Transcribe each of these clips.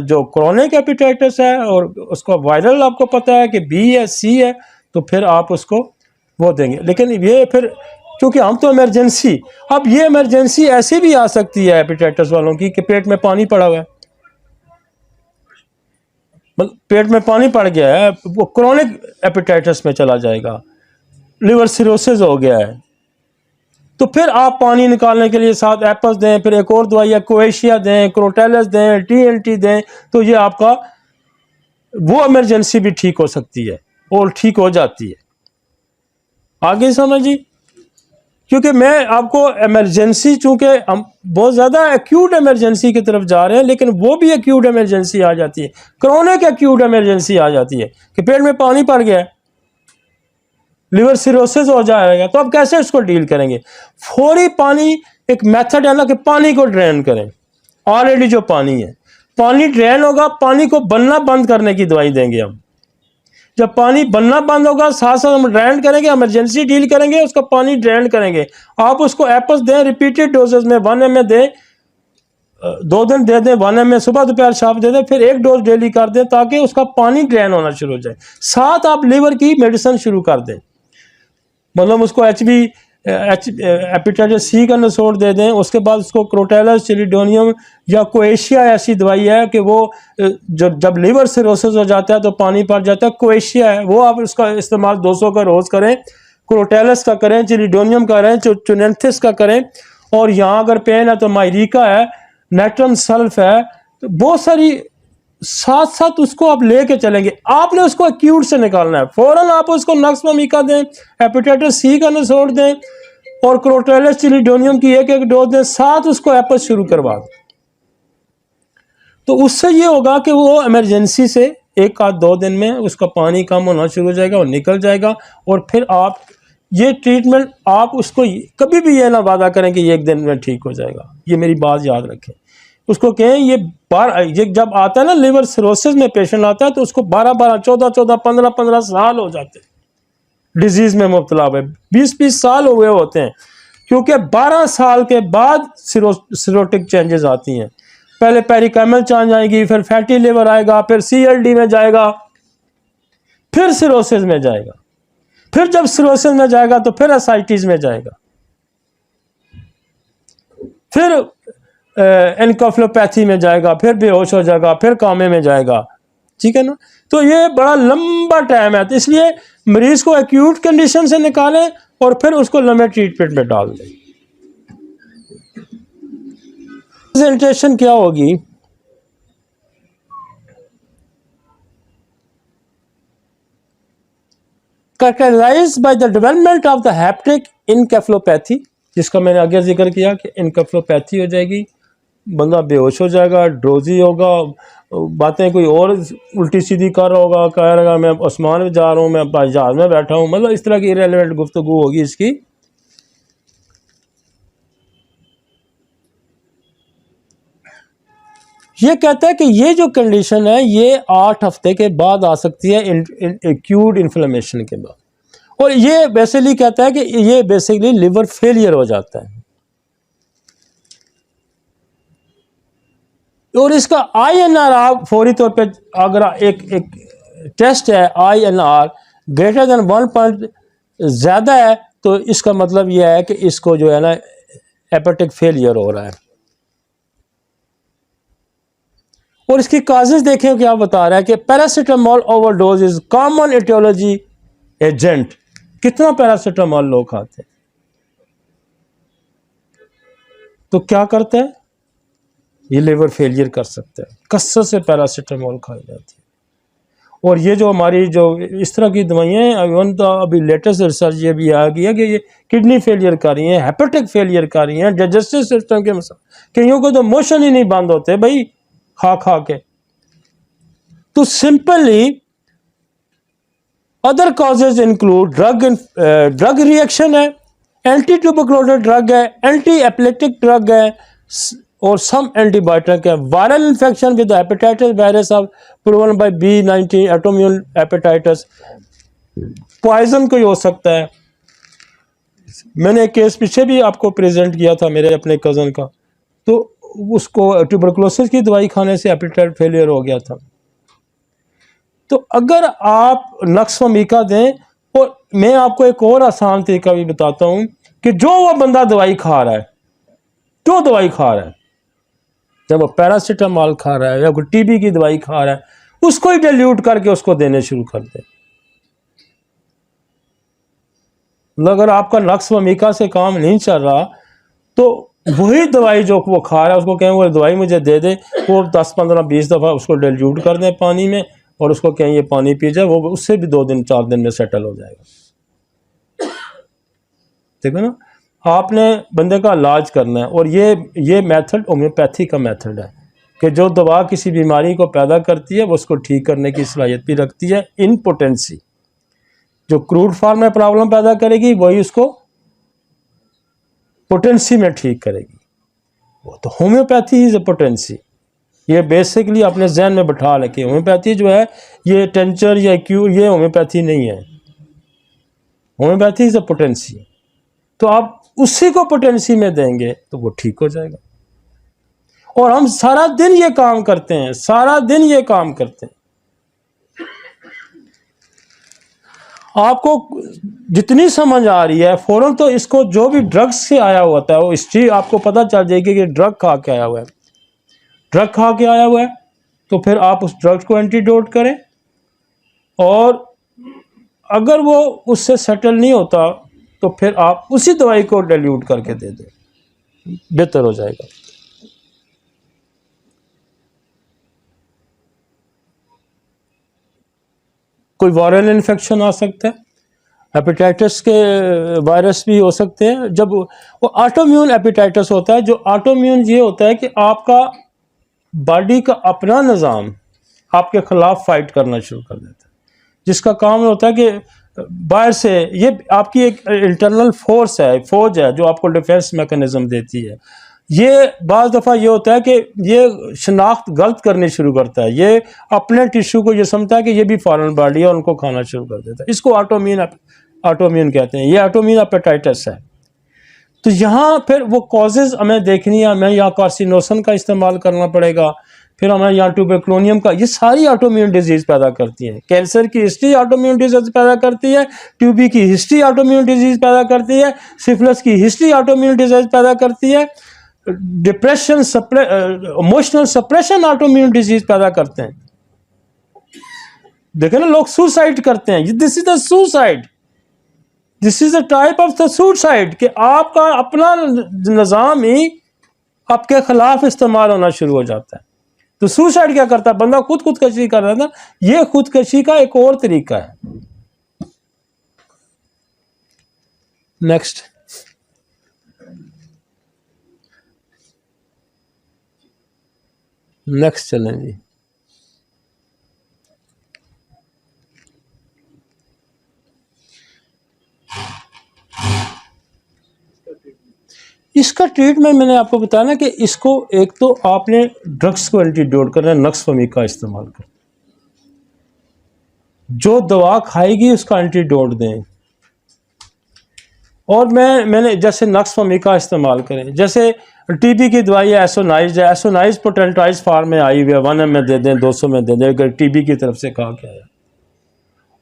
जो chronic hepatitis है और उसका वायरल आपको पता है कि बी है, सी है, तो फिर आप उसको वो देंगे। लेकिन ये फिर क्योंकि हम तो इमरजेंसी, अब ये इमरजेंसी ऐसी भी आ सकती है हेपेटाइटिस वालों की कि पेट में पानी पड़ा हुआ है, मतलब पेट में पानी पड़ गया है, वो क्रोनिक हेपेटाइटिस में चला जाएगा, लिवर सिरोसिस हो गया है, तो फिर आप पानी निकालने के लिए साथ एप्पल्स दें, फिर एक और दवाई है कोएशिया दें, क्रोटेलस दें, TNT दें, तो ये आपका वो इमरजेंसी भी ठीक हो सकती है और ठीक हो जाती है। आगे समझिए, क्योंकि मैं आपको इमरजेंसी, चूंकि हम बहुत ज़्यादा एक्यूट इमरजेंसी की तरफ जा रहे हैं, लेकिन वो भी एक्यूट इमरजेंसी आ जाती है, क्रोनिक एक्यूट इमरजेंसी आ जाती है कि पेट में पानी पड़ गया है, लिवर सिरोसिस हो जाएगा, तो अब कैसे इसको डील करेंगे? फौरी पानी, एक मेथड है ना कि पानी को ड्रेन करें। ऑलरेडी जो पानी है, पानी ड्रेन होगा, पानी को बनना बंद करने की दवाई देंगे हम। जब पानी बनना बंद होगा, साथ साथ हम ड्रेन करेंगे, इमरजेंसी डील करेंगे, उसका पानी ड्रेन करेंगे। आप उसको एप्पल्स दें रिपीटेड डोजेस में, 1 ml दें, 2 दिन दे दें, 1 ml सुबह दोपहर शाम दे दें, फिर 1 डोज डेली कर दें, ताकि उसका पानी ड्रेन होना शुरू हो जाए। साथ आप लीवर की मेडिसिन शुरू कर दें, मतलब उसको हेपेटाइटिस सी का नसोड़ दे दें, उसके बाद उसको क्रोटेलस, चिलिडोनियम या कोएशिया ऐसी दवाई है कि वो जब लीवर सिरोसिस हो जाता है तो पानी पड़ जाता है, कोएशिया है, वो आप उसका इस्तेमाल 200 का रोज़ करें, क्रोटेलस का करें, चिलिडोनियम का करें, चुनेंथिस का करें, और यहाँ अगर पेन है तो मायरिका है, नेट्रम सल्फ है, तो बहुत सारी साथ साथ उसको आप लेके चलेंगे। आपने उसको एक्यूट से निकालना है, फौरन आप उसको नक्सवामिका दें, हेपेटाइटिस सी का नसोड़ दें, और क्रोटेलस, चिलिडोनियम की 1-1 डोज दें, साथ उसको एप्पल शुरू करवा दें। तो उससे ये होगा कि वो इमरजेंसी से 1 आध 2 दिन में उसका पानी कम होना शुरू हो जाएगा और निकल जाएगा। और फिर आप ये ट्रीटमेंट, आप उसको कभी भी ये ना वादा करें कि ये 1 दिन में ठीक हो जाएगा, ये मेरी बात याद रखें। उसको कहें ये जब आता है ना लिवर सिरोसिस में पेशेंट आता है, तो उसको 12-12, 14-14, 15-15 साल हो जाते हैं डिजीज में मुब्तला हुए, 20-20 साल हुए होते हैं, क्योंकि 12 साल के बाद सिरोटिक चेंजेस आती हैं। पहले पेरिकाइमल चेंज आएगी, फिर फैटी लिवर आएगा, फिर CLD में जाएगा, फिर सिरोसिस में जाएगा, फिर जब सिरोसिस में जाएगा तो फिर एसाइटिस में जाएगा, फिर एनकेफेलोपैथी में जाएगा, फिर बेहोश हो जाएगा, फिर कामे में जाएगा। ठीक है ना? तो ये बड़ा लंबा टाइम है, तो इसलिए मरीज को एक्यूट कंडीशन से निकालें और फिर उसको लंबे ट्रीटमेंट में डाल दें। प्रेजेंटेशन क्या होगी? Characterised by the development of the hepatic encephalopathy, जिसका मैंने आगे जिक्र किया कि एनकेफेलोपैथी हो जाएगी, बंदा बेहोश हो जाएगा, ड्रोजी होगा, बातें कोई और उल्टी सीधी कर रहा होगा, कह रहा मैं आसमान में जा रहा हूँ, मैं जहाज में बैठा हूँ, मतलब इस तरह की इरेलेवेंट गुफ्तगू होगी इसकी। ये कहता है कि ये जो कंडीशन है ये 8 हफ्ते के बाद आ सकती है, एक्यूट इन्फ्लेमेशन के बाद, और ये बेसिकली कहता है कि ये बेसिकली लिवर फेलियर हो जाता है। और इसका INR आप फौरी तौर पे, अगर एक टेस्ट है INR ग्रेटर देन 1 पॉइंट ज़्यादा है, तो इसका मतलब यह है कि इसको जो है ना हेपेटिक फेलियर हो रहा है। और इसकी काजेज देखें क्या बता रहा है कि paracetamol overdose is common aetiology agent. कितना पैरासीटामोल लोग खाते हैं, तो क्या करते हैं, ये लिवर फेलियर कर सकता है। कसरत से पैरासीटामोल खाई जाती है। और ये जो हमारी जो इस तरह की दवाइयाँ हैं, तो अभी लेटेस्ट रिसर्च ये भी आ गई है कि ये किडनी फेलियर कर रही हैं, हेपेटिक फेलियर कर रही हैं, डाइजेस्टिव सिस्टम के मसले, कईयों को तो मोशन ही नहीं बंद होते भाई खा खा के। तो simply other causes include drug reaction है, एंटी ट्यूबरकुलोसिस ड्रग है, एंटी एपिलेप्टिक ड्रग है, और सम एंटीबायोटिक है। Viral infection with hepatitis virus of proven by B19 autoimmune hepatitis, poison कोई हो सकता है। मैंने एक केस पीछे भी आपको प्रेजेंट किया था मेरे अपने कज़न का, तो उसको ट्यूबरकुलोसिस की दवाई खाने से एपेटाइट फेलियर हो गया था। तो अगर आप नक्स वमीका दें, और मैं आपको एक और आसान तरीका भी बताता हूं कि जो वो बंदा दवाई खा रहा है, जो दवाई खा रहा है, जब वो पैरासीटामोल खा रहा है या कोई टीबी की दवाई खा रहा है, उसको ही डाइल्यूट करके उसको देने शुरू कर दे। अगर आपका नक्स वमीका से काम नहीं चल रहा तो वही दवाई जो वो खा रहा है उसको कहें वो दवाई मुझे दे दे, वो 10 15 20 दफ़ा उसको डाइल्यूट कर दें पानी में और उसको कहें ये पानी पी जाए, वो उससे भी 2 दिन 4 दिन में सेटल हो जाएगा। ठीक है ना। आपने बंदे का इलाज करना है, और ये मेथड होम्योपैथी का मेथड है कि जो दवा किसी बीमारी को पैदा करती है वो उसको ठीक करने की सलाहियत भी रखती है इन पोटेंसी। जो क्रूड फॉर्म में प्रॉब्लम पैदा करेगी वही उसको पोटेंसी में ठीक करेगी। वो तो होम्योपैथी इज ए पोटेंसी। ये बेसिकली अपने जहन में बैठा रखे, होम्योपैथी जो है ये टेंचर या क्यूर, ये होम्योपैथी नहीं है। Homeopathy is a potency. तो आप उसी को पोटेंसी में देंगे तो वो ठीक हो जाएगा। और हम सारा दिन ये काम करते हैं, सारा दिन ये काम करते हैं। आपको जितनी समझ आ रही है फौरन तो इसको जो भी ड्रग्स से आया होता है वो हिस्ट्री आपको पता चल जाएगी कि ड्रग खा के आया हुआ है, ड्रग खा के आया हुआ है, तो फिर आप उस ड्रग्स को एंटीडोट करें। और अगर वो उससे सेटल नहीं होता तो फिर आप उसी दवाई को डाइल्यूट करके दे दें, बेहतर हो जाएगा। कोई वायरल इन्फेक्शन आ सकता है, हेपेटाइटिस के वायरस भी हो सकते हैं। जब वो ऑटोम्यून हेपेटाइटिस होता है, जो ऑटोम्यून ये होता है कि आपका बॉडी का अपना निज़ाम आपके खिलाफ फाइट करना शुरू कर देता है, जिसका काम होता है कि बाहर से ये आपकी एक इंटरनल फोर्स है, फौज है जो आपको डिफेंस मैकेनिज्म देती है। ये बाज़ दफ़ा ये होता है कि ये शनाख्त गलत करनी शुरू करता है, ये अपने टिश्यू को ये समझता है कि ये भी फॉरेन बॉडी है, उनको खाना शुरू कर देता है। इसको ऑटोम्यून कहते हैं, ये ऑटोम्यून हेपेटाइटिस है। तो यहाँ फिर वो कॉजेज़ हमें देखनी है, हमें यहाँ कार्सिनोसन का इस्तेमाल करना पड़ेगा, फिर हमें यहाँ ट्यूबरकुलोनियम का, ये सारी ऑटोम्यून डिजीज़ पैदा करती हैं। कैंसर की हिस्ट्री ऑटोम्यून डिजीज़ पैदा करती है, ट्यूबी की हिस्ट्री ऑटोम्यून डिजीज़ पैदा करती है, सिफिलिस की हिस्ट्री ऑटोम्यून डिजीज़ पैदा करती है, depression emotional suppression autoimmune disease पैदा करते हैं। देखे ना, लोग सुसाइड करते हैं, this is the suicide, this is the type of the suicide कि आपका अपना निज़ाम ही आपके खिलाफ इस्तेमाल होना शुरू हो जाता है। तो सुसाइड क्या करता है, बंदा खुदकशी कर रहा था, ये खुदकशी का एक और तरीका है। नेक्स्ट, चलें जी। इसका ट्रीटमेंट मैंने आपको बताया ना कि इसको एक तो आपने ड्रग्स को एंटीडोट करना है, नक्स वमीका इस्तेमाल कर, जो दवा खाएगी उसका एंटीडोट दें। और मैंने जैसे नक्स वमीका इस्तेमाल करें, जैसे टीबी की दवाई है एसोनाइज पोटेंटाइज फार्म में आई हुई है, 1 में दे दें, 200 में दे दें, अगर टीबी की तरफ से कहा गया है।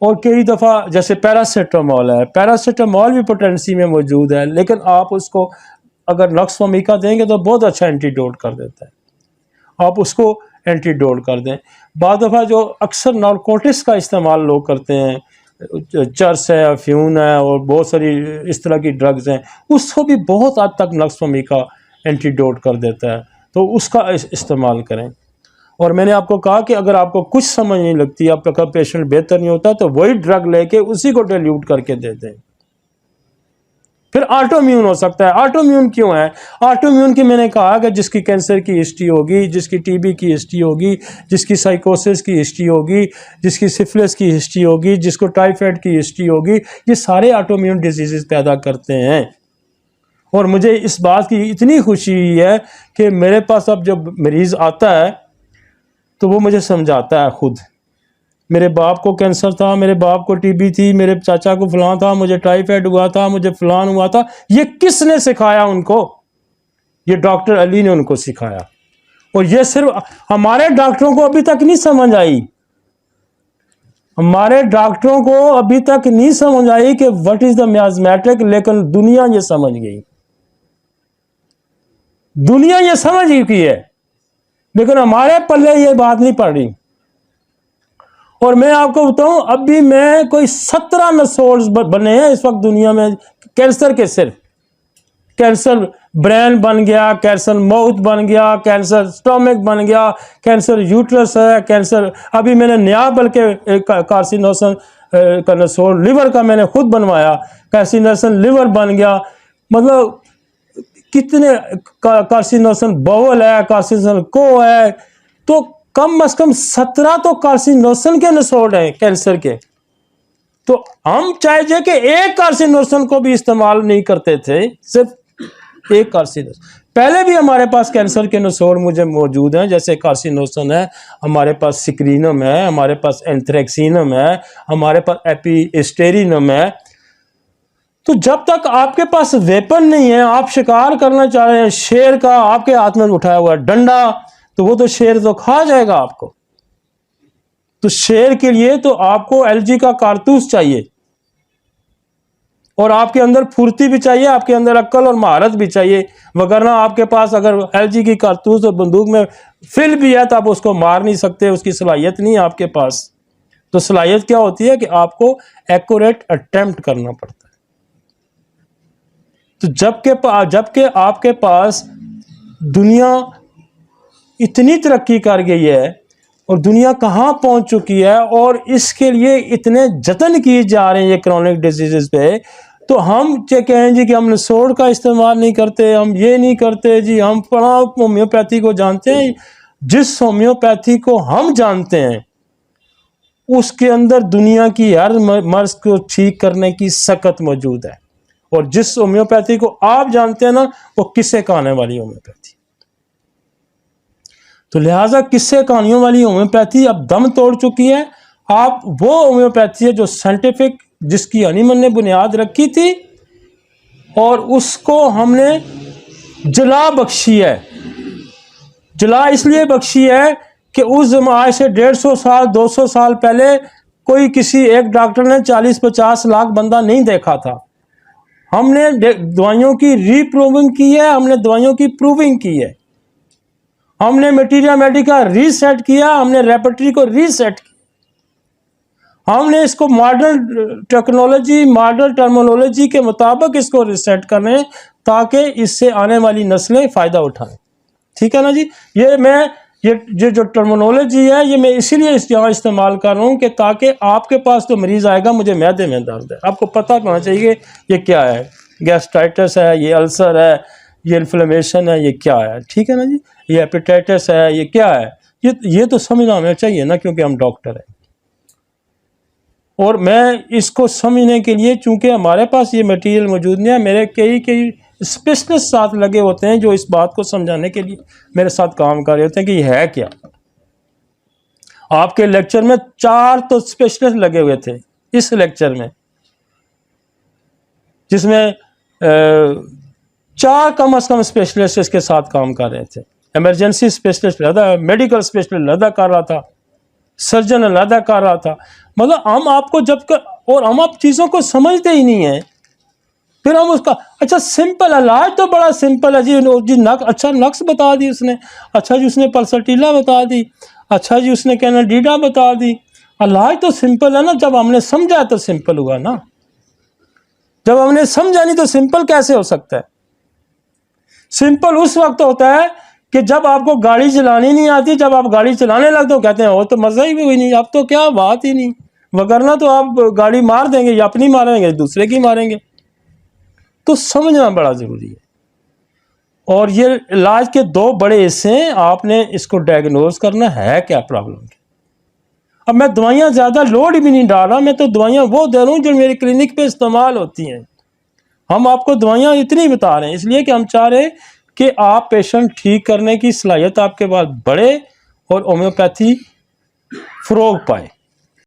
और कई दफ़ा जैसे पैरासीटामोल है, पैरासीटामोल भी पोटेंसी में मौजूद है, लेकिन आप उसको अगर नक्स वमीका देंगे तो बहुत अच्छा एंटीडोट कर देता है, आप उसको एंटीडोट कर दें। बाद दफ़ा जो अक्सर नारकोटिक्स का इस्तेमाल लोग करते हैं, चर्स है, अफ्यून है और बहुत सारी इस तरह की ड्रग्स हैं, उसको भी बहुत हद तक नक्स वमीका एंटीडोट कर देता है, तो उसका इस्तेमाल करें। और मैंने आपको कहा कि अगर आपको कुछ समझ नहीं लगती, आपका पेशेंट बेहतर नहीं होता, तो वही ड्रग लेके उसी को डाइल्यूट करके दे दें। फिर ऑटोम्यून हो सकता है। ऑटोम्यून क्यों है? ऑटोम्यून की मैंने कहा कि जिसकी कैंसर की हिस्ट्री होगी, जिसकी टीबी की हिस्ट्री होगी, जिसकी साइकोसिस की हिस्ट्री होगी, जिसकी सिफिलिस की हिस्ट्री होगी, जिसको टाइफाइड की हिस्ट्री होगी, ये सारे ऑटोम्यून डिजीज़ पैदा करते हैं। और मुझे इस बात की इतनी खुशी हुई है कि मेरे पास अब जब मरीज़ आता है तो वो मुझे समझाता है खुद, मेरे बाप को कैंसर था, मेरे बाप को टीबी थी, मेरे चाचा को फलां था, मुझे टाइफाइड हुआ था, मुझे फलान हुआ था। ये किसने सिखाया उनको? ये डॉक्टर अली ने उनको सिखाया। और ये सिर्फ हमारे डॉक्टरों को अभी तक नहीं समझ आई, हमारे डॉक्टरों को अभी तक नहीं समझ आई कि व्हाट इज द मियाज़मेटिक, लेकिन दुनिया ये समझ गई, दुनिया ये समझ चुकी है, लेकिन हमारे पल्ले ये बात नहीं पड़ रही। और मैं आपको बताऊं, अभी मैं कोई 17 नसोर्स बने हैं इस वक्त दुनिया में कैंसर के। सिर्फ कैंसर ब्रेन बन गया, कैंसर माउथ बन गया, कैंसर स्टोमक बन गया, कैंसर यूट्रस है, कैंसर अभी मैंने नया बल्कि कार्सिनोसन का नसोर लिवर का मैंने खुद बनवाया, कार्सिनोसन लिवर बन गया। मतलब कितने कार्सिनोसन बाउल है, कार्सिनोसन को है, तो कम से कम 17 तो कार्सिनोसन के नसोर हैं कैंसर के। तो हम चाहे कि एक कार्सिनोसन को भी इस्तेमाल नहीं करते थे, सिर्फ एक कार्सिनोसन। पहले भी हमारे पास कैंसर के नसोर मुझे मौजूद हैं, जैसे कार्सिनोसन है, हमारे पास सिक्रीनम है, हमारे पास एंथ्रेक्सिनम है, हमारे पास एपिस्टेरिनम है। तो जब तक आपके पास वेपन नहीं है, आप शिकार करना चाह रहे हैं शेर का, आपके हाथ में उठाया हुआ डंडा, तो वो तो शेर तो खा जाएगा आपको। तो शेर के लिए तो आपको एलजी का कारतूस चाहिए, और आपके अंदर फुर्ती भी चाहिए, आपके अंदर अक्ल और महारत भी चाहिए। वगरना आपके पास अगर एलजी की कारतूस और बंदूक में फिल भी है तो आप उसको मार नहीं सकते, उसकी सलाहियत नहीं है आपके पास। तो सलाहियत क्या होती है कि आपको एक्यूरेट अटेम्प्ट करना पड़ता है। तो जबकि आपके पास दुनिया इतनी तरक्की कर गई है और दुनिया कहाँ पहुंच चुकी है, और इसके लिए इतने जतन किए जा रहे हैं ये क्रोनिक डिजीजेस पे, तो हम कहें जी कि हम नसोड़ का इस्तेमाल नहीं करते, हम ये नहीं करते जी, हम पढ़ा होम्योपैथी को जानते हैं। जिस होम्योपैथी को हम जानते हैं उसके अंदर दुनिया की हर मर्ज को ठीक करने की सकत मौजूद है, और जिस होम्योपैथी को आप जानते हैं ना, वो किस्से कहानी वाली होम्योपैथी। तो लिहाजा किस्से कहानियों वाली होम्योपैथी अब दम तोड़ चुकी है। आप वो होम्योपैथी है जो साइंटिफिक, जिसकी हनीमन ने बुनियाद रखी थी, और उसको हमने जला बख्शी है। जला इसलिए बख्शी है कि उस आज से 150 साल 200 साल पहले कोई किसी एक डॉक्टर ने 40-50 लाख बंदा नहीं देखा था। हमने दवाइयों की रीप्रूविंग की है, हमने दवाइयों की प्रूविंग की है, हमने मटीरिया मेडिका रीसेट किया, हमने रेपर्टरी को रीसेट किया, हमने इसको मॉडर्न टेक्नोलॉजी, मॉडर्न टर्मिनोलॉजी के मुताबिक इसको रीसेट करें ताकि इससे आने वाली नस्लें फ़ायदा उठाएं। ठीक है ना जी। ये जो टर्मिनोलॉजी है ये मैं इसीलिए यहाँ इस्तेमाल कर रहा हूँ कि ताकि आपके पास तो मरीज़ आएगा मुझे मैदे में दर्द है, आपको पता होना चाहिए ये क्या है, गैस्ट्राइटिस है, ये अल्सर है, ये इन्फ्लेमेशन है, ये क्या है। ठीक है ना जी। ये हेपेटाइटिस है, ये क्या है, ये तो समझना हमें चाहिए ना, क्योंकि हम डॉक्टर हैं। और मैं इसको समझने के लिए, चूंकि हमारे पास ये मटेरियल मौजूद नहीं है, मेरे कई स्पेशलिस्ट साथ लगे होते हैं जो इस बात को समझाने के लिए मेरे साथ काम कर रहे होते हैं कि ये है क्या। आपके लेक्चर में 4 तो स्पेशलिस्ट लगे हुए थे इस लेक्चर में, जिसमें 4 कम से कम स्पेशलिस्ट इसके साथ काम कर रहे थे। इमरजेंसी स्पेशलिस्ट अलग, मेडिकल स्पेशलिस्ट अलग कर रहा था, सर्जन अलग कर रहा था। मतलब हम आपको और हम आप चीज़ों को समझते ही नहीं है, फिर हम उसका अच्छा सिंपल इलाज तो बड़ा सिंपल है जी अच्छा नक्स बता दी उसने, अच्छा जी उसने पल्सटीला बता दी, अच्छा जी उसने कैनाडीडा बता दी। इलाज तो सिंपल है ना, जब हमने समझा तो सिंपल हुआ ना, जब हमने समझा नहीं तो सिंपल कैसे हो सकता है। सिंपल उस वक्त होता है कि जब आपको गाड़ी चलानी नहीं आती, जब आप गाड़ी चलाने लगते हो कहते हैं वो तो मज़ा ही भी हुई नहीं, अब तो क्या बात ही नहीं, वगरना तो आप गाड़ी मार देंगे, या अपनी मारेंगे दूसरे की मारेंगे। तो समझना बड़ा ज़रूरी है। और ये इलाज के 2 बड़े हिस्से हैं, आपने इसको डायग्नोज करना है क्या प्रॉब्लम है। अब मैं दवाइयाँ ज़्यादा लोड भी नहीं डाल रहा, मैं तो दवाइयाँ वो दे रहा हूँ जो मेरी क्लिनिक पे इस्तेमाल होती हैं। हम आपको दवाइयाँ इतनी बता रहे हैं इसलिए कि हम चाह रहे हैं कि आप पेशेंट ठीक करने की सलाहियत आपके पास बढ़े और होम्योपैथी फ़रोग पाए।